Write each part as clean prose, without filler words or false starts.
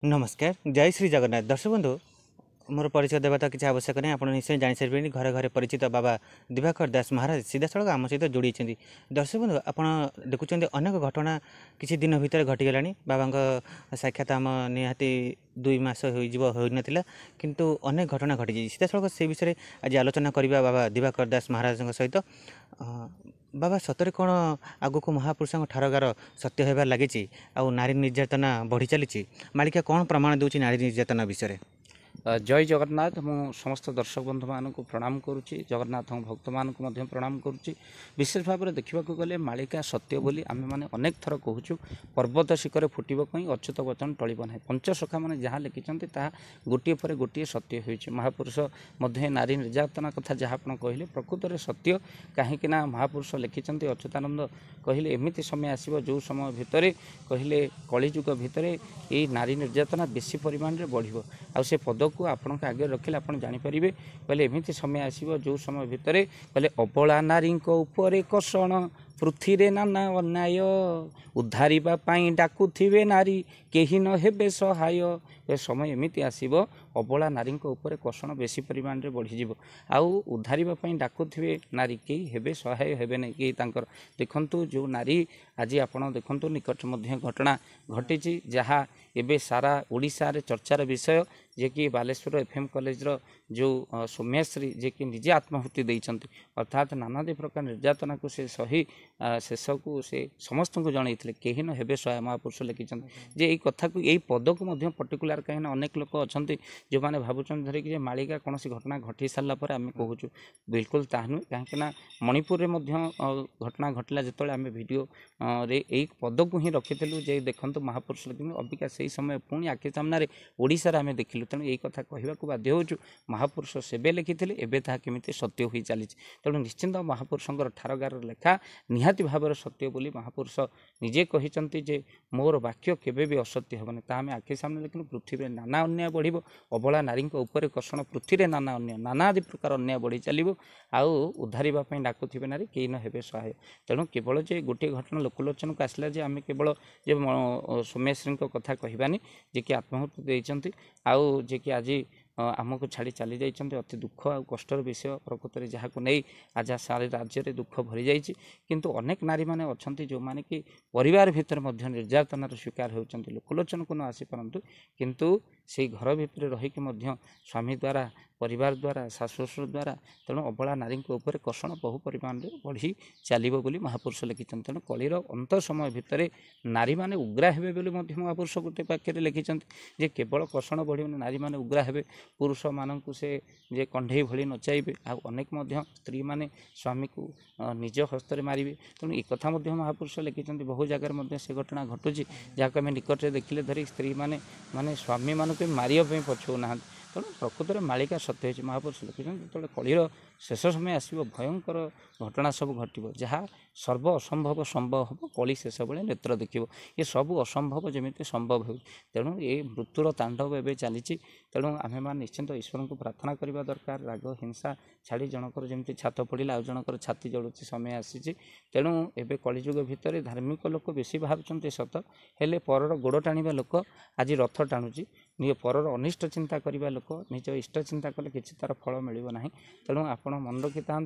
नमस्कार जय श्री जगन्नाथ दर्शक बंधु मोर परिचय देवा तो किसी आवश्यक नहीं आप निश्चय जासारे घरे घरे परिचित बाबा दिवाकर दास महाराज सीधा सड़क आम सहित जोड़ी दर्शक बंधु आप देखुं अनेक घटना किसी दिन भितर घटीगला बाबा साक्षात आम निहाती 2 मास होना किंतु अनेक घटना घटी सीधा सड़क से विषय आज आलोचना करवा बाबा दिवाकर दास महाराज सहित बाबा सतरे कौन आग को महापुरुषों ठारगार सत्य होबार लगी आ नारी निर्यातना बढ़ी चली मालिका कौन प्रमाण दूसरी नारी निर्यातना विषय जय जगन्नाथ मु समस्त दर्शक बंधु मानक प्रणाम करुच्ची जगन्नाथ भक्त मानक प्रणाम करुच्ची विशेष भाव में देखा गले मालिका सत्य बोली आम मैंने अनेक थर कहूँ पर्वत शिखर फुटब कहीं अच्युत वचन टलिब ना पंचसखा मैंने जहाँ लिखिं गोटे पर गोटे सत्य हो महापुरुष नारी निर्यातना कथा जहाँ आप कहले प्रकृत में सत्य कहीं महापुरुष लिखिं अच्युतानंद कहले एमती समय आसो जो समय भितर कहले कलिजुग भितर ये नारी निर्यातना बेसी परिमाण में बढ़ आ से पद को आपण आगे रखिले आप जापर कहले एमती समय आसो जो समय भितर कहले अबला नारी उपरे कषण पृथ्वी रे नाना अन्याय उद्धारिबा पाई डाकुथिबे नारी केही न हेबे सहाय ए समय एमती आसीबो अबला नारी ऊपर कषण बेसी परिमाण रे बढ़ी आउ उद्धारिबा पाई डाकुथिबे नारी केही हेबे सहाय हेबे नै केही तांकर देखंतु जो नारी आज आपण देखंतु निकट मध्य घटना घटी जहाँ एबे सारा ओडिशा रे चर्चार विषय जे कि बालेश्वर एफएम कॉलेज रो जो सौम्यश्री जे कि निजे आत्माहुति देइछंती अर्थात नानादी प्रकार निर्यातना को से सही शेष को से समस्त को जनईले कहीं न हेबे सहाय महापुरुष लिखिं जे यही कथा को यही पद को पर्टिकुलर कहीं अनेक लोक अच्छा जो मैंने भावुं धरिक मालिका कौन घटना घटी सारापर आम कहूँ बिल्कुल ता नुह कहीं मणिपुर में घटना घटला जो आम भिड रे यही पद को ही रखी जे देखु महापुरुष लिखिं अबिका से समय पुणी आखि सामने ओडिशा आम देखिलु तेणु यही कथा कहवाक बाध्य होचु महापुरुष सेबे लिखिले एबे ताहा केमिति सत्य हो चली तेणु निश्चिंत महापुरुषंकर ठारगार लेखा निहाती भाव सत्य बोली महापुरुष निजे कहते जे मोर वाक्य केबे भी असत्य हेबनी ता आम आखि सामने देखिलु पृथ्वी में नाना अन्याय बढ़िबो अबला नारी उपर कषण पृथ्वी में नाना अन्याय नानादि प्रकार अन्याय बढ़ी चलो आउ उद्धारिबा पई डाकुथिबे नारी केही न हेबे सहाय तेणु केवल जे गोटे घटना लोकलोचन को आसला जे आम केवल जे सौम्यश्री कथा कहबानी जे कि आत्माहुति देइचंती आउ जे कि आज आमको छाड़ी चली जाइए अति दुख आ कष्टर विषय प्रकृत में जहाँ को नहीं आज सारे राज्य में दुख भरी जाइए किंतु अनेक नारी मैंने अच्छा जो मैंने कि परिवार भितर निर्यातनार शिकार होती लोकलोचन को न आसीपारतु किंतु से घर भितर रहीकि स्वामी द्वारा परिवार द्वारा शाशु शशुर द्वारा तेणु अबला नारी उपर कषण बहु परिमाण में बढ़ी चलो बोली महापुरुष लिखिं तेणु कलिर अंत समय भितर नारी मैंने उग्रा हे महापुरुष गोटे पाखे लिखिं जे केवल कषण बढ़ नारी मैंने उग्रा हे पुरुष मानक से जे कंढे भली नचाइबे आ अनेक स्त्री माने स्वामी को निज हस्त मारे तेणु एक कथा महापुरुष लिखिं बहु जगार से घटना घटुची जहाँ आम निकट में देखिले धरी स्त्री माने माने स्वामी मानक मारिया पछौ ना तेणु प्रकृत में मालिका सत्य हो महापुरुष लिखिं जो कलिर शेष समय आसो भयंकर घटना सब घटो जहाँ सर्व असंभव संभव हम कली शेष बेले नेत्र देखिए ये सब असंभव जमी संभव हो तेणु ये मृत्युर तांडव एवं चली तेणु आम मैंने निश्चिंत ईश्वर को प्रार्थना करने दरकार राग हिंसा छाड़ी जनकर जमी छात पड़ा आउ जनकर छाती जलुची समय आसी तेणु एवं कलिजुग भितर धार्मिक लोक बेसी भावुं सत हेले परर गोड़ टाणिबा लोक आज रथ टाणुची निज परर अनिष्ट चिंता करने लोक निज इष्ट चिंता कले किसी तार फल मिल ना तेणु आपण मन रखि था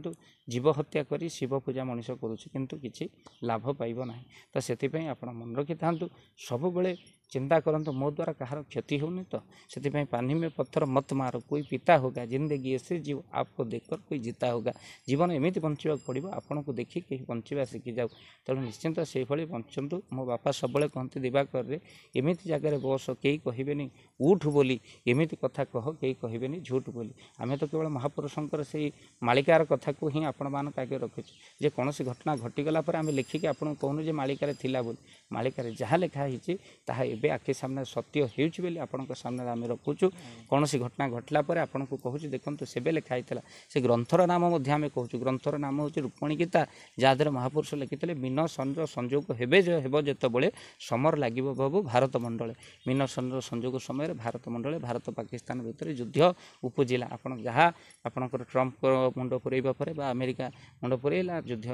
जीव हत्या कर शिव पूजा मनीष करुच्ची किंतु किसी लाभ पाइब ना तो से आप मन रखि था सब बेले चिंता करंतु मो द्वारा कहार क्षति होनी तो से पानी में पत्थर मत मारो कोई पिता होगा जिंदगी ऐसे जीव आपको देखकर कोई जीता होगा जीवन एमती बंचा पड़ो आपन को देखी कहीं बंचा शिखी जाऊ तेणु निश्चिंत से भाई बंचतु मो बापा सब कहते दिवाकर एमती जगह बस कई कहबेनि उठ बोली एमती कथा कह कई कहबेनि झूठ बोली आम तो केवल महापुरुषंकर से मालिकार कथा को ही आपण मान आगे रखुଛୁ जे कौन घटना घटीगला आम लिखिकी आपको कहूँ जे मालिकार थिला बोली मालिकार जहाँ लिखाही ताहा एबे आखि सामने सत्य होउछि बोली आपनक सामने आम रखुछु कौन घटना घटला पर आपन को कहूँ देखो सेबे लिखाई से ग्रंथर नाम आम कहूँ ग्रंथर नाम हूँ रूपणी गीता जहाँद्वारा महापुरुष लिखिते मीन सन संजोग हेबे हेब जितेबाला समर लगे बाबू भारत मंडले मीन सन संजोग समय भारत मंडले भारत पाकिस्तान भितर युद्ध उपजिला आपन जहाँ आपणकर ट्रम्प मुंड पुरैबा पर अमेरिका मुंड पुरैला युद्ध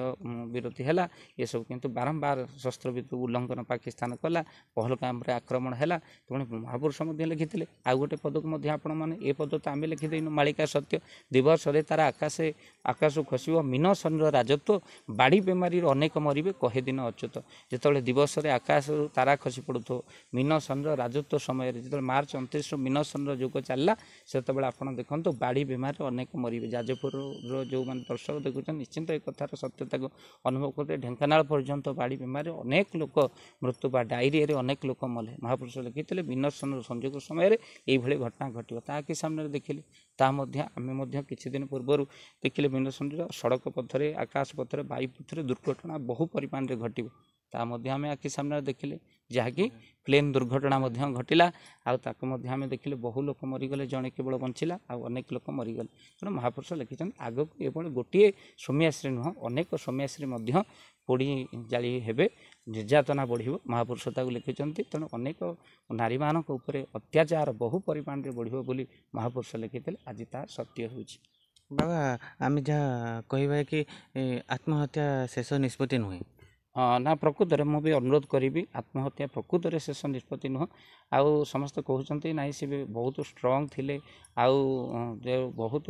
विरति है ये सब किंतु बारंबार शस्त्र उल्लंघन पाकिस्तान कला पहलगाम ଉପରେ ଆକ୍ରମଣ ହେଲା। ତେଣୁ ମହାପୁରୁଷ ମଧ୍ୟ ଲେଖିଥିଲେ। ଆଉ ଗୋଟେ ପଦକୁ ମଧ୍ୟ ଆପଣମାନେ ଏ ପଦ ତ ଆମେ ଲେଖିଦେଇନୁ, ମାଳିକା ସତ୍ୟ ଦିବସରେ ତାରା ଆକାଶକୁ ଖସିବ ମୀନ ଶନିର ରାଜତ୍ୱ, ବାଡ଼ି ବେମାରୀରୁ ଅନେକ ମରିବେ କହେ ଦିନ ଅଚ୍ୟୁତ। ଯେତେବେଳେ ଦିବସରେ ଆକାଶରୁ ତାରା ଖସି ପଡ଼ୁଥିବ, ମୀନ ଶନିର ରାଜତ୍ୱ ସମୟରେ ଯେତେବେଳେ ମାର୍ଚ୍ଚ 29 ମୀନ ଶନିର ଯୁଗ ଚାଲିଲା, ସେତେବେଳେ ଆପଣ ଦେଖନ୍ତୁ ବାଡ଼ି ବେମାରୀରେ ଅନେକ ମରିବେ। ଯାଜପୁରର ଯେଉଁମାନେ ଦର୍ଶକ ଦେଖୁଛନ୍ତି ନିଶ୍ଚିନ୍ତ ଏ କଥାର ସତ୍ୟତାକୁ ଅନୁଭବ କରୁଥିବେ। ଢେଙ୍କାନାଳ ପର୍ଯ୍ୟନ୍ତ ବାଡ଼ି ବେମାରୀରେ ଅନେକ ଲୋକ ମୃତ୍ୟୁ ବା ଡାଇରିଆରେ ଅନେକ ଲୋକ ମଲେ। ମହାପୁରୁଷ ଲେଖିଥିଲେ ମୀନ ଶନିର ସଂଯୋଗ ସମୟରେ ଏଇଭଳି ଘଟଣା ଘଟିବ। ତା ଆଖି ସାମ୍ନାରେ ଦେଖିଲେ। ତା ମଧ୍ୟ ଆମେ ମଧ୍ୟ କିଛି ଦିନ ପୂର୍ବରୁ ଦେଖିଲେ ମୀନ ଶନିର ସଡ଼କ ପଥରେ, ଆକାଶ ପଥରେ, ବାୟୁ ପଥରେ ଦୁର୍ଘଟଣା ବହୁ ପରିମାଣରେ ଘଟିବ। ତା ମଧ୍ୟ ଆମେ ଆଖି ସାମ୍ନାରେ ଦେଖିଲେ, ଯାହାକି ପ୍ଲେନ୍ ଦୁର୍ଘଟଣା ମଧ୍ୟ ଘଟିଲା। ଆଉ ତାକୁ ମଧ୍ୟ ଆମେ ଦେଖିଲେ ବହୁ ଲୋକ ମରିଗଲେ, ଜଣେ କେବଳ ବଞ୍ଚିଲା, ଆଉ ଅନେକ ଲୋକ ମରିଗଲେ। ତେଣୁ ମହାପୁରୁଷ ଲେଖିଛନ୍ତି ଆଗକୁ ଏଭଳି ଗୋଟିଏ ସୌମ୍ୟାଶ୍ରୀ ନୁହଁ, ଅନେକ ସୌମ୍ୟାଶ୍ରୀ ମଧ୍ୟ ପୋଡ଼ି ଜାଳି ହେବେ, ନିର୍ଯାତନା ବଢ଼ିବ। ମହାପୁରୁଷ ତାକୁ ଲେଖିଛନ୍ତି। ତେଣୁ ଅନେକ ନାରୀମାନଙ୍କ ଉପରେ ଅତ୍ୟାଚାର ବହୁ ପରିମାଣରେ ବଢ଼ିବ ବୋଲି ମହାପୁରୁଷ ଲେଖିଥିଲେ। ଆଜି ତାହା ସତ୍ୟ ହେଉଛି। ବାବା, ଆମେ ଯାହା କହିବା କି ଆତ୍ମହତ୍ୟା ଶେଷ ନିଷ୍ପତ୍ତି ନୁହେଁ। ନା, ପ୍ରକୃତରେ ମୁଁ ବି ଅନୁରୋଧ କରିବି, ଆତ୍ମହତ୍ୟା ପ୍ରକୃତରେ ଶେଷ ନିଷ୍ପତ୍ତି ନୁହଁ। ଆଉ ସମସ୍ତେ କହୁଛନ୍ତି ନାଇଁ ସେ ବି ବହୁତ ଷ୍ଟ୍ରଙ୍ଗ ଥିଲେ, ଆଉ ବହୁତ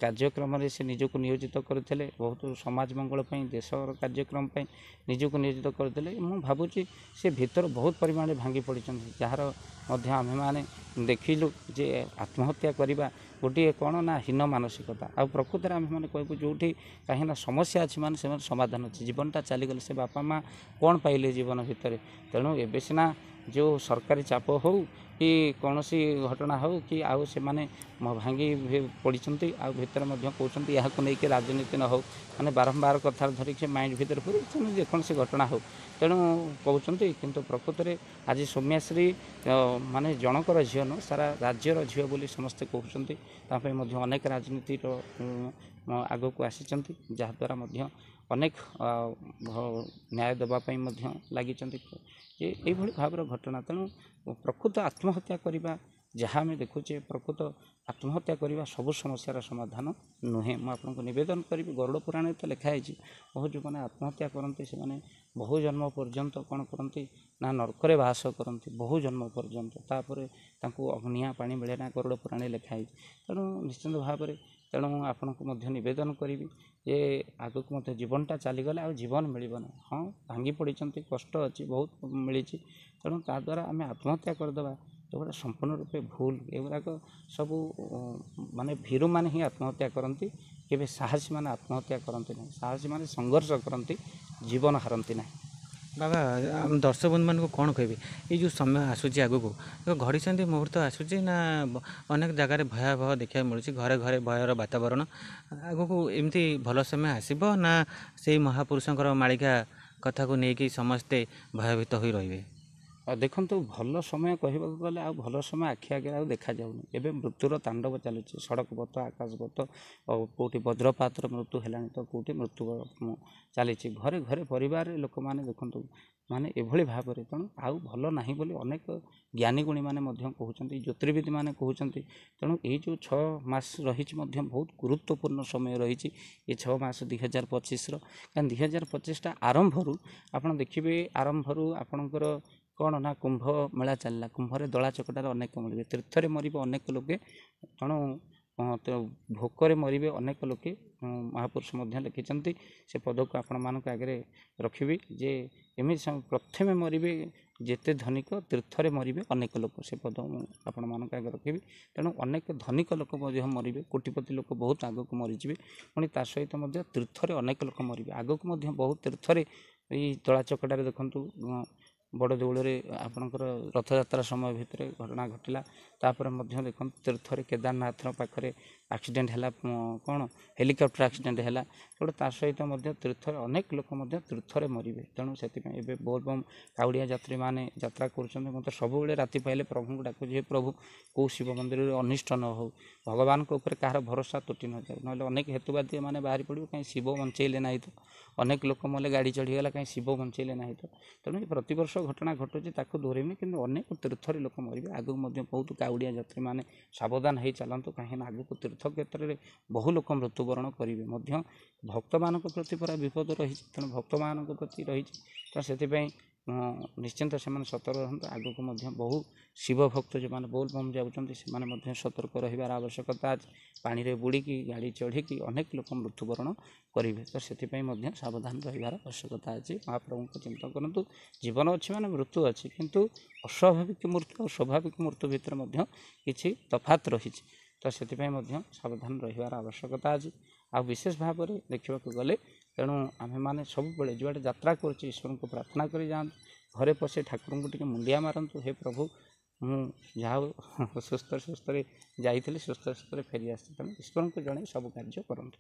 କାର୍ଯ୍ୟକ୍ରମରେ ସେ ନିଜକୁ ନିୟୋଜିତ କରିଥିଲେ, ବହୁତ ସମାଜ ମଙ୍ଗଳ ପାଇଁ, ଦେଶର କାର୍ଯ୍ୟକ୍ରମ ପାଇଁ ନିଜକୁ ନିୟୋଜିତ କରିଥିଲେ। ମୁଁ ଭାବୁଛି ସେ ଭିତର ବହୁତ ପରିମାଣରେ ଭାଙ୍ଗି ପଡ଼ିଛନ୍ତି, ଯାହାର ମଧ୍ୟ ଆମେମାନେ ଦେଖିଲୁ ଯେ ଆତ୍ମହତ୍ୟା କରିବା ଗୋଟିଏ କ'ଣ ନା ହୀନ ମାନସିକତା। ଆଉ ପ୍ରକୃତରେ ଆମେମାନେ କହିବୁ ଯେଉଁଠି କାହିଁକିନା ସମସ୍ୟା ଅଛି ମାନେ ସେମାନେ ସମାଧାନ ଅଛି। ଜୀବନଟା ଚାଲିଗଲେ ସେ ବାପା ମା କ'ଣ ପାଇଲେ ଜୀବନ ଭିତରେ? ତେଣୁ ଏବେ ସିନା ଯେଉଁ ସରକାରୀ ଚାପ ହେଉ କି କୌଣସି ଘଟଣା ହେଉ କି ଆଉ ସେମାନେ ଭାଙ୍ଗି ପଡ଼ିଛନ୍ତି, ଆଉ ଭିତରେ ମଧ୍ୟ କହୁଛନ୍ତି ଏହାକୁ ନେଇକି ରାଜନୀତି ନ ହେଉ, ମାନେ ବାରମ୍ବାର କଥା ଧରିକି ସେ ମାଇଣ୍ଡ ଭିତରେ ପୁରେଇଛନ୍ତି ଯେକୌଣସି ଘଟଣା ହେଉ। ତେଣୁ କହୁଛନ୍ତି, କିନ୍ତୁ ପ୍ରକୃତରେ ଆଜି ସୌମ୍ୟାଶ୍ରୀ ମାନେ ଜଣଙ୍କର ଝିଅ ନୁହଁ, ସାରା ରାଜ୍ୟର ଝିଅ ବୋଲି ସମସ୍ତେ କହୁଛନ୍ତି। ତା ପାଇଁ ମଧ୍ୟ ଅନେକ ରାଜନୀତିର ଆଗକୁ ଆସିଛନ୍ତି, ଯାହାଦ୍ୱାରା ମଧ୍ୟ ଅନେକ ନ୍ୟାୟ ଦେବା ପାଇଁ ମଧ୍ୟ ଲାଗିଛନ୍ତି ଯେ ଏଇଭଳି ଭାବର ଘଟଣା। ତେଣୁ ପ୍ରକୃତ ଆତ୍ମହତ୍ୟା କରିବା ଯାହା ଆମେ ଦେଖୁଛେ, ପ୍ରକୃତ ଆତ୍ମହତ୍ୟା କରିବା ସବୁ ସମସ୍ୟାର ସମାଧାନ ନୁହେଁ। ମୁଁ ଆପଣଙ୍କୁ ନିବେଦନ କରିବି, ଗରୁଡ଼ ପୁରାଣରେ ତ ଲେଖା ହେଇଛି ବହୁ ଯେଉଁମାନେ ଆତ୍ମହତ୍ୟା କରନ୍ତି ସେମାନେ ବହୁ ଜନ୍ମ ପର୍ଯ୍ୟନ୍ତ କ'ଣ କରନ୍ତି ନା ନର୍କରେ ବାସ କରନ୍ତି, ବହୁ ଜନ୍ମ ପର୍ଯ୍ୟନ୍ତ। ତାପରେ ତାଙ୍କୁ ଅଗ୍ନିଆ ପାଣି ମିଳେ ନା, ଗରୁଡ଼ ପୁରାଣରେ ଲେଖା ହେଇଛି। ତେଣୁ ନିଶ୍ଚିନ୍ତ ଭାବରେ ତେଣୁ ମୁଁ ଆପଣଙ୍କୁ ମଧ୍ୟ ନିବେଦନ କରିବି ଯେ ଆଗକୁ ମଧ୍ୟ ଜୀବନଟା ଚାଲିଗଲେ ଆଉ ଜୀବନ ମିଳିବ ନାହିଁ। ହଁ, ଭାଙ୍ଗି ପଡ଼ିଛନ୍ତି, କଷ୍ଟ ଅଛି, ବହୁତ ମିଳିଛି। ତେଣୁ ତାଦ୍ୱାରା ଆମେ ଆତ୍ମହତ୍ୟା କରିଦେବା ଏଗୁଡ଼ା ସମ୍ପୂର୍ଣ୍ଣ ରୂପେ ଭୁଲ। ଏଗୁଡ଼ାକ ସବୁ ମାନେ ଭୀରୁମାନେ ହିଁ ଆତ୍ମହତ୍ୟା କରନ୍ତି, କେବେ ସାହସୀମାନେ ଆତ୍ମହତ୍ୟା କରନ୍ତି ନାହିଁ। ସାହସୀମାନେ ସଂଘର୍ଷ କରନ୍ତି, ଜୀବନ ହାରନ୍ତି ନାହିଁ। ବାବା, ଆମ ଦର୍ଶକ ବନ୍ଧୁମାନଙ୍କୁ କ'ଣ କହିବେ? ଏଇ ଯେଉଁ ସମୟ ଆସୁଛି ଆଗକୁ, ଘଡ଼ିସନ୍ଧି ମୁହୂର୍ତ୍ତ ଆସୁଛି ନା ଅନେକ ଜାଗାରେ ଭୟାବହ ଦେଖିବାକୁ ମିଳୁଛି, ଘରେ ଘରେ ଭୟର ବାତାବରଣ। ଆଗକୁ ଏମିତି ଭଲ ସମୟ ଆସିବ ନା ସେଇ ମହାପୁରୁଷଙ୍କର ମାଳିକା କଥାକୁ ନେଇକି ସମସ୍ତେ ଭୟଭୀତ ହୋଇ ରହିବେ? ଦେଖନ୍ତୁ, ଭଲ ସମୟ କହିବାକୁ ଗଲେ ଆଉ ଭଲ ସମୟ ଆଖି ଆଗରେ ଆଉ ଦେଖାଯାଉନି। ଏବେ ମୃତ୍ୟୁର ତାଣ୍ଡବ ଚାଲିଛି, ସଡ଼କ ପଥ, ଆକାଶ ପଥ, କେଉଁଠି ବଜ୍ରପାତର ମୃତ୍ୟୁ ହେଲାଣି ତ କେଉଁଠି ମୃତ୍ୟୁ ଚାଲିଛି। ଘରେ ଘରେ ପରିବାରରେ ଲୋକମାନେ ଦେଖନ୍ତୁ ମାନେ ଏଭଳି ଭାବରେ। ତେଣୁ ଆଉ ଭଲ ନାହିଁ ବୋଲି ଅନେକ ଜ୍ଞାନୀଗୁଣୀମାନେ ମଧ୍ୟ କହୁଛନ୍ତି, ଜ୍ୟୋତିର୍ବିଦମାନେ କହୁଛନ୍ତି। ତେଣୁ ଏଇ ଯେଉଁ 6 ମାସ ରହିଛି ମଧ୍ୟ ବହୁତ ଗୁରୁତ୍ୱପୂର୍ଣ୍ଣ ସମୟ ରହିଛି ଏ 6 ମାସ 2025ର। କାରଣ 2025ଟା ଆରମ୍ଭରୁ ଆପଣ ଦେଖିବେ, ଆରମ୍ଭରୁ ଆପଣଙ୍କର କ'ଣ ନା କୁମ୍ଭ ମେଳା ଚାଲିଲା। କୁମ୍ଭରେ ଦଳା ଚକଟାରେ ଅନେକ ମରିବେ, ତୀର୍ଥରେ ମରିବେ ଅନେକ ଲୋକେ, ତେଣୁ ଭୋକରେ ମରିବେ ଅନେକ ଲୋକେ। ମହାପୁରୁଷ ମଧ୍ୟ ଲେଖିଛନ୍ତି, ସେ ପଦକୁ ଆପଣମାନଙ୍କ ଆଗରେ ରଖିବି ଯେ ଏମିତି ପ୍ରଥମେ ମରିବେ ଯେତେ ଧନିକ, ତୀର୍ଥରେ ମରିବେ ଅନେକ ଲୋକ। ସେ ପଦ ମୁଁ ଆପଣମାନଙ୍କ ଆଗରେ ରଖିବି। ତେଣୁ ଅନେକ ଧନିକ ଲୋକ ମଧ୍ୟ ମରିବେ, କୋଟିପତି ଲୋକ ବହୁତ ଆଗକୁ ମରିଯିବେ। ପୁଣି ତା ସହିତ ମଧ୍ୟ ତୀର୍ଥରେ ଅନେକ ଲୋକ ମରିବେ। ଆଗକୁ ମଧ୍ୟ ବହୁତ ତୀର୍ଥରେ ଏଇ ଦଳା ଚକଟାରେ ଦେଖନ୍ତୁ ବଡ଼ ଦେଉଳରେ ଆପଣଙ୍କର ରଥଯାତ୍ରା ସମୟ ଭିତରେ ଘଟଣା ଘଟିଲା। ତାପରେ ମଧ୍ୟ ଦେଖନ୍ତୁ ତୀର୍ଥରେ କେଦାରନାଥର ପାଖରେ ଆକ୍ସିଡେଣ୍ଟ ହେଲା, କ'ଣ ହେଲିକପ୍ଟର ଆକ୍ସିଡେଣ୍ଟ ହେଲା। ତେଣୁ ତା ସହିତ ମଧ୍ୟ ତୀର୍ଥରେ ଅନେକ ଲୋକ ମଧ୍ୟ ତୀର୍ଥରେ ମରିବେ। ତେଣୁ ସେଥିପାଇଁ ଏବେ ବୋଲବମ୍ କାଉଡ଼ିଆ ଯାତ୍ରୀମାନେ ଯାତ୍ରା କରୁଛନ୍ତି। ମୁଁ ତ ସବୁବେଳେ ରାତି ପାଇଲେ ପ୍ରଭୁଙ୍କୁ ଡାକୁଛି, ହେ ପ୍ରଭୁ କେଉଁ ଶିବ ମନ୍ଦିରରେ ଅନିଷ୍ଟ ନ ହେଉ, ଭଗବାନଙ୍କ ଉପରେ କାହାର ଭରସା ତୁଟି ନଯାଉ। ନହେଲେ ଅନେକ ହେତୁବାଦୀ ମାନେ ବାହାରି ପଡ଼ିବ, କାହିଁ ଶିବ ବଞ୍ଚେଇଲେ ନାହିଁ ତ, ଅନେକ ଲୋକ ମଲେ ଗାଡ଼ି ଚଢ଼ିଗଲା, କାହିଁ ଶିବ ବଞ୍ଚେଇଲେ ନାହିଁ ତ। ତେଣୁ ପ୍ରତିବର୍ଷ ଘଟଣା ଘଟୁଛି, ତାକୁ ଦୂରେଇନି, କିନ୍ତୁ ଅନେକ ତୀର୍ଥରେ ଲୋକ ମରିବେ। ଆଗକୁ ମଧ୍ୟ ବହୁତ କାଉଡ଼ିଆ ଯାତ୍ରୀମାନେ ସାବଧାନ ହେଇ ଚାଲନ୍ତୁ, କାହିଁକିନା ଆଗକୁ ତୀର୍ଥ କ୍ଷେତ୍ରରେ ବହୁ ଲୋକ ମୃତ୍ୟୁବରଣ କରିବେ। ମଧ୍ୟ ଭକ୍ତମାନଙ୍କ ପ୍ରତି ପୁରା ବିପଦ ରହିଛି, ତେଣୁ ଭକ୍ତମାନଙ୍କ ପ୍ରତି ରହିଛି। ତ ସେଥିପାଇଁ ନିଶ୍ଚିନ୍ତ ସେମାନେ ସତର୍କ ରହନ୍ତୁ। ଆଗକୁ ମଧ୍ୟ ବହୁ ଶିବ ଭକ୍ତ ଯେଉଁମାନେ ବୋଲବମ୍ ଯାଉଛନ୍ତି ସେମାନେ ମଧ୍ୟ ସତର୍କ ରହିବାର ଆବଶ୍ୟକତା ଅଛି। ପାଣିରେ ବୁଡ଼ିକି ଗାଡ଼ି ଚଢ଼ିକି ଅନେକ ଲୋକ ମୃତ୍ୟୁବରଣ କରିବେ, ତ ସେଥିପାଇଁ ମଧ୍ୟ ସାବଧାନ ରହିବାର ଆବଶ୍ୟକତା ଅଛି। ମହାପ୍ରଭୁଙ୍କ ଚିନ୍ତା କରନ୍ତୁ, ଜୀବନ ଅଛି ମାନେ ମୃତ୍ୟୁ ଅଛି, କିନ୍ତୁ ଅସ୍ୱାଭାବିକ ମୃତ୍ୟୁ ଆଉ ସ୍ୱାଭାବିକ ମୃତ୍ୟୁ ଭିତରେ ମଧ୍ୟ କିଛି ତଫାତ୍ ରହିଛି, ତ ସେଥିପାଇଁ ମଧ୍ୟ ସାବଧାନ ରହିବାର ଆବଶ୍ୟକତା ଅଛି। ଆଉ ବିଶେଷ ଭାବରେ ଦେଖିବାକୁ ଗଲେ ତେଣୁ ଆମେମାନେ ସବୁବେଳେ ଯୁଆଡ଼େ ଯାତ୍ରା କରୁଛୁ ଈଶ୍ୱରଙ୍କୁ ପ୍ରାର୍ଥନା କରି ଯାଆନ୍ତୁ, ଘରେ ପଶି ଠାକୁରଙ୍କୁ ଟିକେ ମୁଣ୍ଡିଆ ମାରନ୍ତୁ, ହେ ପ୍ରଭୁ ମୁଁ ଯାହା ସୁସ୍ଥରେ ଯାଇଥିଲି ସୁସ୍ଥରେ ଫେରି ଆସିଛି। ତେଣୁ ଈଶ୍ୱରଙ୍କୁ ଜଣାଇ ସବୁ କାର୍ଯ୍ୟ କରନ୍ତୁ।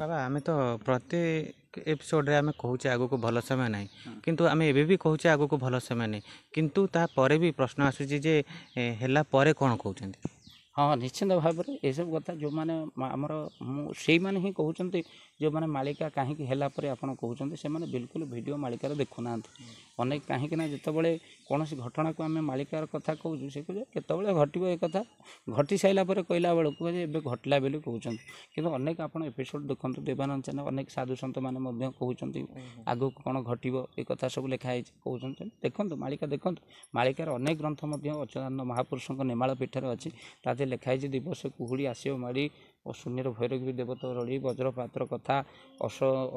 ବାବା ଆମେ ତ ପ୍ରତ୍ୟେକ ଏପିସୋଡ଼ରେ ଆମେ କହୁଛେ ଆଗକୁ ଭଲ ସମୟ ନାହିଁ, କିନ୍ତୁ ଆମେ ଏବେ ବି କହୁଛେ ଆଗକୁ ଭଲ ସମୟ ନାହିଁ, କିନ୍ତୁ ତାପରେ ବି ପ୍ରଶ୍ନ ଆସୁଛି ଯେ ହେଲା ପରେ କ'ଣ କହୁଛନ୍ତି? ହଁ ନିଶ୍ଚିନ୍ତ ଭାବରେ ଏସବୁ କଥା ଯେଉଁମାନେ ଆମର ସେଇମାନେ ହିଁ କହୁଛନ୍ତି, ଯେଉଁମାନେ ମାଳିକା କାହିଁକି ହେଲା ପରେ ଆପଣ କହୁଛନ୍ତି ସେମାନେ ବିଲକୁଲ ଭିଡ଼ିଓ ମାଳିକାର ଦେଖୁନାହାନ୍ତି। ଅନେକ କାହିଁକି ନା ଯେତେବେଳେ କୌଣସି ଘଟଣାକୁ ଆମେ ମାଳିକାର କଥା କହୁଛୁ ସେ କହୁଛି କେତେବେଳେ ଘଟିବ ଏ କଥା, ଘଟି ସାରିଲା ପରେ କହିଲା ବେଳକୁ ଯେ ଏବେ ଘଟିଲା ବୋଲି କହୁଛନ୍ତି। କିନ୍ତୁ ଅନେକ ଆପଣ ଏପିସୋଡ଼ ଦେଖନ୍ତୁ ଦେବାନନ୍ଦ ଚ୍ୟାନେଲ, ଅନେକ ସାଧୁସନ୍ଥମାନେ ମଧ୍ୟ କହୁଛନ୍ତି ଆଗକୁ କ'ଣ ଘଟିବ ଏ କଥା ସବୁ ଲେଖା ହେଇଛି କହୁଛନ୍ତି। ଦେଖନ୍ତୁ ମାଳିକା ଦେଖନ୍ତୁ, ମାଳିକାର ଅନେକ ଗ୍ରନ୍ଥ ମଧ୍ୟ ଅଚ୍ୟୁତାନନ୍ଦ ମହାପୁରୁଷଙ୍କ ନେମାଳ ପୀଠରେ ଅଛି। ତା ଦେହରେ ଲେଖା ହେଇଛି ଦିବସ କୁହୁଡ଼ି ଆସିବ ମାଡ଼ି ଶୂନ୍ୟର ଭୈରବୀ ଦେବତ ରଳି ବଜ୍ରପାତ୍ର କଥା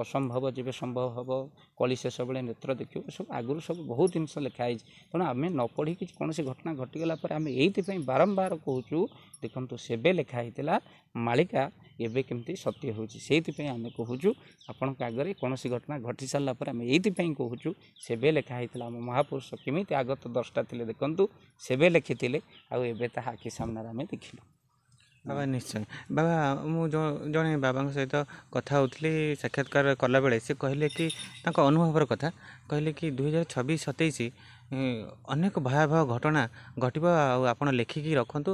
ଅସମ୍ଭବ ଯେବେ ସମ୍ଭବ ହେବ କଳି ଶେଷ ବେଳେ ନେତ୍ର ଦେଖିବ, ସବୁ ଆଗରୁ ସବୁ ବହୁତ ଜିନିଷ ଲେଖା ହେଇଛି। ତେଣୁ ଆମେ ନ ପଢ଼ିକି କୌଣସି ଘଟଣା ଘଟିଗଲା ପରେ ଆମେ ଏଇଥିପାଇଁ ବାରମ୍ବାର କହୁଛୁ ଦେଖନ୍ତୁ ସେବେ ଲେଖା ହେଇଥିଲା ମାଳିକା ଏବେ କେମିତି ସତ୍ୟ ହେଉଛି, ସେଇଥିପାଇଁ ଆମେ କହୁଛୁ ଆପଣଙ୍କ ଆଗରେ କୌଣସି ଘଟଣା ଘଟି ସାରିଲା ପରେ ଆମେ ଏଇଥିପାଇଁ କହୁଛୁ ସେବେ ଲେଖା ହେଇଥିଲା। ଆମ ମହାପୁରୁଷ କେମିତି ଆଗତ ଦଶଟା ଥିଲେ ଦେଖନ୍ତୁ ସେବେ ଲେଖିଥିଲେ, ଆଉ ଏବେ ତାହା ଆଖି ସାମ୍ନାରେ ଆମେ ଦେଖିଲୁ। ବାବା ନିଶ୍ଚୟ ବାବା, ମୁଁ ଜଣେ ବାବାଙ୍କ ସହିତ କଥା ହେଉଥିଲି ସାକ୍ଷାତକାର କଲାବେଳେ, ସେ କହିଲେ କି ତାଙ୍କ ଅନୁଭବର କଥା କହିଲେ କି 2026-27 ଅନେକ ଭୟାବହ ଘଟଣା ଘଟିବ, ଆଉ ଆପଣ ଲେଖିକି ରଖନ୍ତୁ,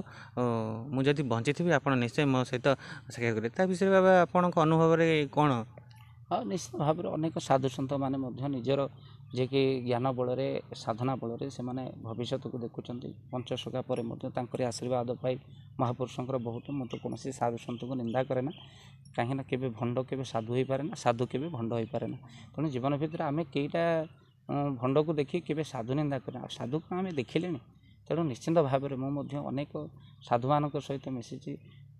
ମୁଁ ଯଦି ବଞ୍ଚିଥିବି ଆପଣ ନିଶ୍ଚୟ ମୋ ସହିତ ସାକ୍ଷାତ କରିବେ। ତା ବିଷୟରେ ବାବା ଆପଣଙ୍କ ଅନୁଭବରେ କ'ଣ? ହଁ ନିଶ୍ଚିତ ଭାବରେ ଅନେକ ସାଧୁସନ୍ଥମାନେ ମଧ୍ୟ ନିଜର ଯିଏକି ଜ୍ଞାନ ବଳରେ ସାଧନା ବଳରେ ସେମାନେ ଭବିଷ୍ୟତକୁ ଦେଖୁଛନ୍ତି। ପଞ୍ଚସଖା ପରେ ମଧ୍ୟ ତାଙ୍କରି ଆଶୀର୍ବାଦ ପାଇ ମହାପୁରୁଷଙ୍କର ବହୁତ, ମୁଁ ତ କୌଣସି ସାଧୁସନ୍ଥଙ୍କୁ ନିନ୍ଦା କରେ ନା, କାହିଁକିନା କେବେ ଭଣ୍ଡ କେବେ ସାଧୁ ହୋଇପାରେ ନା, ସାଧୁ କେବେ ଭଣ୍ଡ ହୋଇପାରେ ନା। ତେଣୁ ଜୀବନ ଭିତରେ ଆମେ କେଇଟା ଭଣ୍ଡକୁ ଦେଖି କେବେ ସାଧୁ ନିନ୍ଦା କରେ, ଆଉ ସାଧୁକୁ ଆମେ ଦେଖିଲେଣି। ତେଣୁ ନିଶ୍ଚିନ୍ତ ଭାବରେ ମୁଁ ମଧ୍ୟ ଅନେକ ସାଧୁମାନଙ୍କ ସହିତ ମିଶିଛି,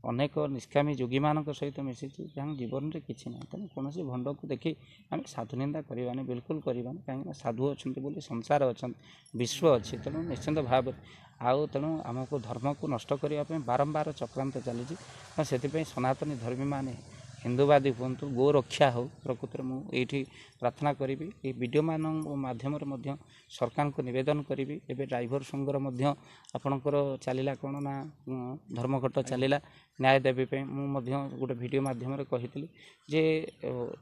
ଅନେକ ନିଷ୍କାମୀ ଯୋଗୀମାନଙ୍କ ସହିତ ମିଶିଛି ଯାହା ଜୀବନରେ କିଛି ନାହିଁ। ତେଣୁ କୌଣସି ଭଣ୍ଡକୁ ଦେଖି ଆମେ ସାଧୁ ନିନ୍ଦା କରିବାନି, ବିଲକୁଲ କରିବାନି, କାହିଁକିନା ସାଧୁ ଅଛନ୍ତି ବୋଲି ସଂସାର ଅଛନ୍ତି, ବିଶ୍ୱ ଅଛି। ତେଣୁ ନିଶ୍ଚିନ୍ତ ଭାବରେ ଆଉ ତେଣୁ ଆମକୁ ଧର୍ମକୁ ନଷ୍ଟ କରିବା ପାଇଁ ବାରମ୍ବାର ଚକ୍ରାନ୍ତ ଚାଲିଛି। ସେଥିପାଇଁ ସନାତନୀ ଧର୍ମୀମାନେ ହିନ୍ଦୁବାଦୀ ହୁଅନ୍ତୁ, ଗୋ ରକ୍ଷା ହେଉ, ପ୍ରକୃତରେ ମୁଁ ଏଇଠି ପ୍ରାର୍ଥନା କରିବି। ଏଇ ଭିଡ଼ିଓମାନଙ୍କ ମାଧ୍ୟମରେ ମଧ୍ୟ ସରକାରଙ୍କୁ ନିବେଦନ କରିବି। ଏବେ ଡ୍ରାଇଭର ସଂଘର ମଧ୍ୟ ଆପଣଙ୍କର ଚାଲିଲା କ'ଣ ନା ଧର୍ମଘଟ ଚାଲିଲା ନ୍ୟାୟ ଦେବା ପାଇଁ। ମୁଁ ମଧ୍ୟ ଗୋଟେ ଭିଡ଼ିଓ ମାଧ୍ୟମରେ କହିଥିଲି ଯେ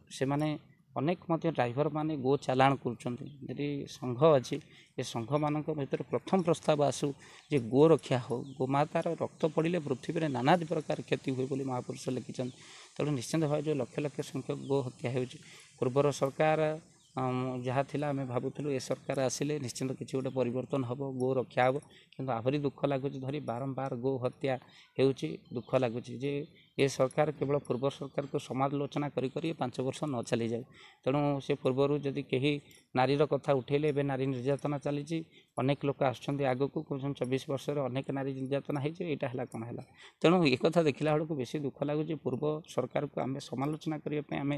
ସେମାନେ ଅନେକ ମଧ୍ୟ ଡ୍ରାଇଭରମାନେ ଗୋ ଚାଲାଣ କରୁଛନ୍ତି। ଯଦି ସଂଘ ଅଛି ଏ ସଂଘମାନଙ୍କ ଭିତରେ ପ୍ରଥମ ପ୍ରସ୍ତାବ ଆସୁ ଯେ ଗୋ ରକ୍ଷା ହେଉ, ଗୋମାତାର ରକ୍ତ ପଡ଼ିଲେ ପୃଥିବୀରେ ନାନାଦି ପ୍ରକାର କ୍ଷତି ହୁଏ ବୋଲି ମହାପୁରୁଷ ଲେଖିଛନ୍ତି। ତେଣୁ ନିଶ୍ଚିନ୍ତ ଭାବେ ଯେଉଁ ଲକ୍ଷ ଲକ୍ଷ ସଂଖ୍ୟକ ଗୋ ହତ୍ୟା ହେଉଛି, ପୂର୍ବର ସରକାର ଯାହା ଥିଲା ଆମେ ଭାବୁଥିଲୁ ଏ ସରକାର ଆସିଲେ ନିଶ୍ଚିନ୍ତ କିଛି ଗୋଟେ ପରିବର୍ତ୍ତନ ହେବ, ଗୋ ରକ୍ଷା ହେବ, କିନ୍ତୁ ଆହୁରି ଦୁଃଖ ଲାଗୁଛି ଧରି ବାରମ୍ବାର ଗୋ ହତ୍ୟା ହେଉଛି। ଦୁଃଖ ଲାଗୁଛି ଯେ ଏ ସରକାର କେବଳ ପୂର୍ବ ସରକାରକୁ ସମାଲୋଚନା କରି 5 ବର୍ଷ ନ ଚାଲିଯାଉ। ତେଣୁ ସେ ପୂର୍ବରୁ ଯଦି କେହି ନାରୀର କଥା ଉଠେଇଲେ, ଏବେ ନାରୀ ନିର୍ଯାତନା ଚାଲିଛି, ଅନେକ ଲୋକ ଆସୁଛନ୍ତି ଆଗକୁ କହୁଛନ୍ତି 24 ବର୍ଷରେ ଅନେକ ନାରୀ ନିର୍ଯାତନା ହେଇଛି, ଏଇଟା ହେଲା କ'ଣ ହେଲା। ତେଣୁ ଏ କଥା ଦେଖିଲା ବେଳକୁ ବେଶୀ ଦୁଃଖ ଲାଗୁଛି। ପୂର୍ବ ସରକାରକୁ ଆମେ ସମାଲୋଚନା କରିବା ପାଇଁ ଆମେ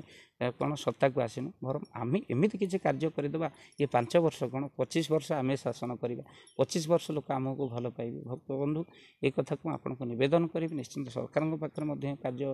କ'ଣ ସତ୍ତାକୁ ଆସିନୁ, ବରଂ ଆମେ ଏମିତି କିଛି କାର୍ଯ୍ୟ କରିଦେବା ଏ 5 ବର୍ଷ କ'ଣ 25 ବର୍ଷ ଆମେ ଶାସନ କରିବା, 25 ବର୍ଷ ଲୋକ ଆମକୁ ଭଲ ପାଇବେ। ଭକ୍ତ ବନ୍ଧୁ ଏ କଥାକୁ ଆପଣଙ୍କୁ ନିବେଦନ କରିବି, ନିଶ୍ଚିନ୍ତ ସରକାରଙ୍କ ପାଖରେ ମଧ୍ୟ କାର୍ଯ୍ୟ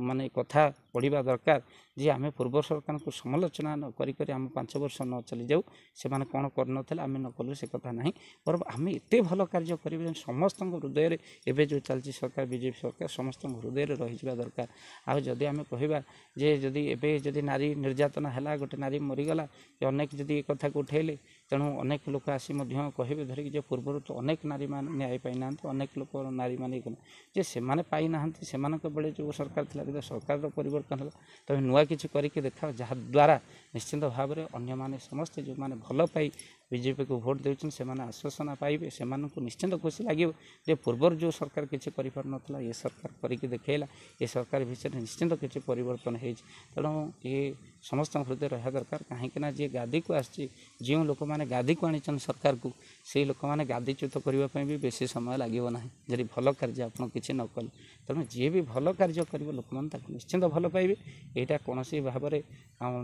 ମାନେ କଥା ପଡ଼ିବା ଦରକାର ଯେ ଆମେ ପୂର୍ବ ସରକାରଙ୍କୁ ସମାଲୋଚନା କରି ଆମ 5 ବର୍ଷ ନ ଚାଲିଯାଉ, ସେମାନେ କ'ଣ କରିନଥିଲେ ଆମେ ନ କଲୁ ସେ କଥା ନାହିଁ, ବରଂ ଆମେ ଏତେ ଭଲ କାର୍ଯ୍ୟ କରିବେ ସମସ୍ତଙ୍କ ହୃଦୟରେ ଏବେ ଯେଉଁ ଚାଲିଛି ସରକାର ବିଜେପି ସରକାର ସମସ୍ତଙ୍କ ହୃଦୟରେ ରହିଯିବା ଦରକାର। ଆଉ ଯଦି ଆମେ କହିବା ଯେ ଯଦି ଏବେ ଯଦି ନାରୀ ନିର୍ଯାତନା ହେଲା, ଗୋଟେ ନାରୀ ମରିଗଲା, ଅନେକ ଯଦି ଏ କଥାକୁ ଉଠେଇଲେ ତେଣୁ ଅନେକ ଲୋକ ଆସି ମଧ୍ୟ କହିବେ ଧରିକି ଯେ ପୂର୍ବରୁ ତ ଅନେକ ନାରୀମାନେ ନ୍ୟାୟ ପାଇନାହାନ୍ତି, ଅନେକ ଲୋକ ନାରୀମାନେ ଯେ ସେମାନେ ପାଇନାହାନ୍ତି, ସେମାନଙ୍କ ବେଳେ ଯେଉଁ ସରକାର ଥିଲା କିନ୍ତୁ ସରକାରର ପରିବର୍ତ୍ତନ ହେଲା, ତମେ ନୂଆ କିଛି କରିକି ଦେଖାଅ ଯାହାଦ୍ୱାରା ନିଶ୍ଚିନ୍ତ ଭାବରେ ଅନ୍ୟମାନେ ସମସ୍ତେ ଯେଉଁମାନେ ଭଲ ପାଇ ବିଜେପିକୁ ଭୋଟ୍ ଦେଉଛନ୍ତି ସେମାନେ ଆଶ୍ୱାସନା ପାଇବେ, ସେମାନଙ୍କୁ ନିଶ୍ଚିନ୍ତ ଖୁସି ଲାଗିବ ଯେ ପୂର୍ବରୁ ଯେଉଁ ସରକାର କିଛି କରିପାରୁନଥିଲା ଏ ସରକାର କରିକି ଦେଖେଇଲା, ଏ ସରକାର ଭିତରେ ନିଶ୍ଚିନ୍ତ କିଛି ପରିବର୍ତ୍ତନ ହେଇଛି। ତେଣୁ ଏ समस्त हृदय रहा दरकार कहीं जी गादी को आसी जो लोक मैंने गादी को आनी सरकार को से लोक मैंने गादीच्युत करने भी बेसी समय लगे ना जदि भल कार्य आप किसी न कले तेणु जी भी भल कार्य कर लोक मैंने निश्चिंत भल पाइबे यहाँ कौन भाव में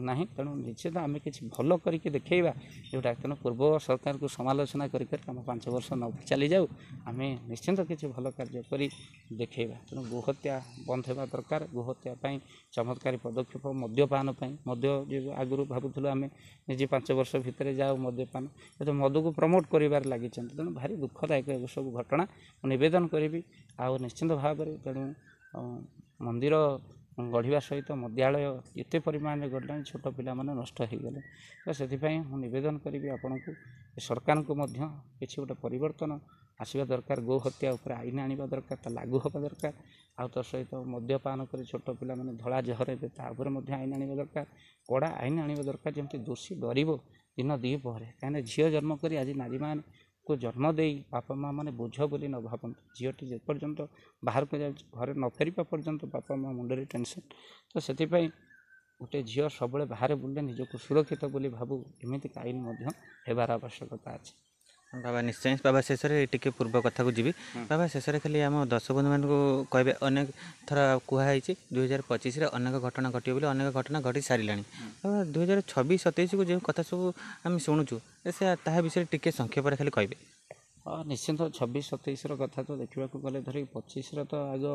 ना तेणु निश्चित आम कि भल करके देखा जोटा तेणु पूर्व सरकार को समालोचना कर आम 5 वर्ष न चली जाऊ आम निश्चिंत किसी भल कार्य कर देखा तेणु गोहत्या बंद होगा दरकार गोहत्या चमत्कारी पदक्षेप मद्यपान मद्य आगु भावुलु आम निजे 5 वर्ष भितर जाओ मद्यपान तो मद को प्रमोट कर लगी तेणु भारी दुखदायक सब घटना नवेदन करी आउ निश्चिंत भाव में तेणु मंदिर गढ़ा सहित मद्यालय एत परिमाण में गढ़ा छोट पिला माने नष्ट हो गले तो से नवेदन करी आपण को सरकार को किसी गोटे परिवर्तन आसवा दरकार गो हत्या उपर आईन आने दरकार लागू हवा दरकार आउ तो सहित मद्यपान कर छोट पिला माने धड़ा जहर आईन आने दरकार कड़ा आईन आने दरकार जमी दोषी डर दिन दी पहरे कहीं झील जन्म कर आज नारी मान को जन्म दे बापा माँ मैंने बोझ बोली न भावती झीटी जेपर्यंत बाहर को जाए घर न फेरिबा पर्यंत बापा माँ मुंडे टेंशन तो से गोटे झील सब बाहर बुले निजक सुरक्षित बोली भावु एमती आईन होबार आवश्यकता अच्छे बाबा निश्चय बाबा शेष में टी पूर्व कथा को जी बाबा शेष में खाली आम दर्शक बंधु मान कहे अनेक थर कहुई 2025 अनेक घटना घटे बोली अनेक घटना घटी सारा बाबा 2026-27 को जो कथा सब आम शुणुचु से ता विषय टी संक्षेप खाली कहे निश्चिंत 26-27 कथा तो देखा गले धरी 25 तो आग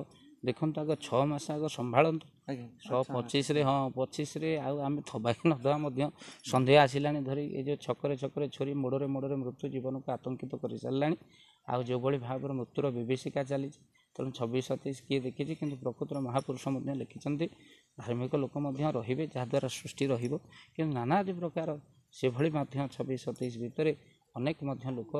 देखो आग 6 मास आग संभालत 25 हाँ 25 आम थबा कि नदवा सन्देह आसला धरी ये जो छकरे छकरे छोरी मोड़े मोड़े मृत्यु जीवन को आतंकित कर सारा आउ जो भाव मृत्युर विभीषिका चली तेणु 26-27 किए देखी कि प्रकृतर महापुरुष लिखिं धार्मिक लोक रे जहाद्वारा सृष्टि कि नानादि प्रकार से भली 26-27 भितर अनेक लोक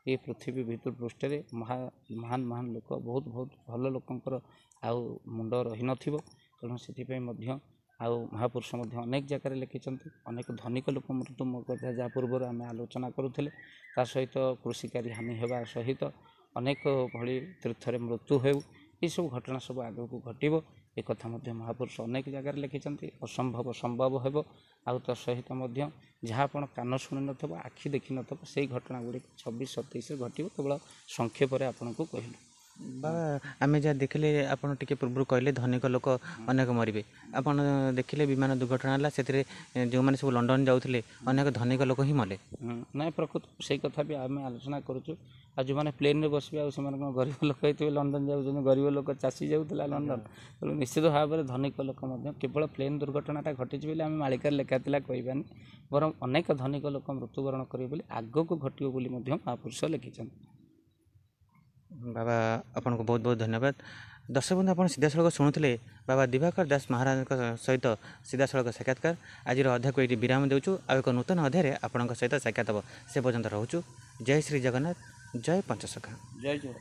ये पृथ्वी भितर पृष्ठ महान महान लोक बहुत बहुत भल लोकंर आउ मुंड रही तेणु से आउ महापुरुष अनेक जगह लिखिं अनेक धनिक लोक मृत्यु कथा जहाँ पूर्व आम आलोचना करूँ ता सहित कृषिकारी हानि होगा सहित अनेक भली तीर्थर मृत्यु हो सब घटना सब आग को घटव एक महापुरुष अनेक जगह लिखिं असंभव संभव हो आउ तो सहित जहाँ आप कान शुणी न आखि देखी न से घटना गुड़ी 26-27 घटव केवल संक्षेप आपन को कहलु बाबा आम जहाँ देखिले आपड़ टे पूर्व कहले धनिक लोक अनेक मरबे आपड़ देखिले विमान दुर्घटना है से जो मैंने सब लंडन जाऊे अनेक धनिक लोक ही मले ना प्रकृत से कथा भी आम आलोचना करुचु आ जो मैंने प्लेन में बसबे आ गरीब लोक होते लंडन जाऊँ गरीब लोक चाषी जाऊला लंडन तेणु निश्चित भाव में धनिक लोक केवल प्लेन दुर्घटनाटा घटी बोली आम मालिकार लेखाला कहबानी बरं अनेक धनिक लोक मृत्युवरण करेंगे आग को घटो बोली महापुरुष लिखिं बाबा आपन को बहुत बहुत धन्यवाद दर्शक बंधु आप सीधा सड़क शुणुले बाबा दिवाकर दास महाराज सहित सीधा सड़क साक्षात्कार आज अध्याय को ये विराम देचु आ एक नूतन अध्याय आपण सहित साक्षात हे से पर्यंत रोचु जय श्री जगन्नाथ जय पंचसखा जय जय।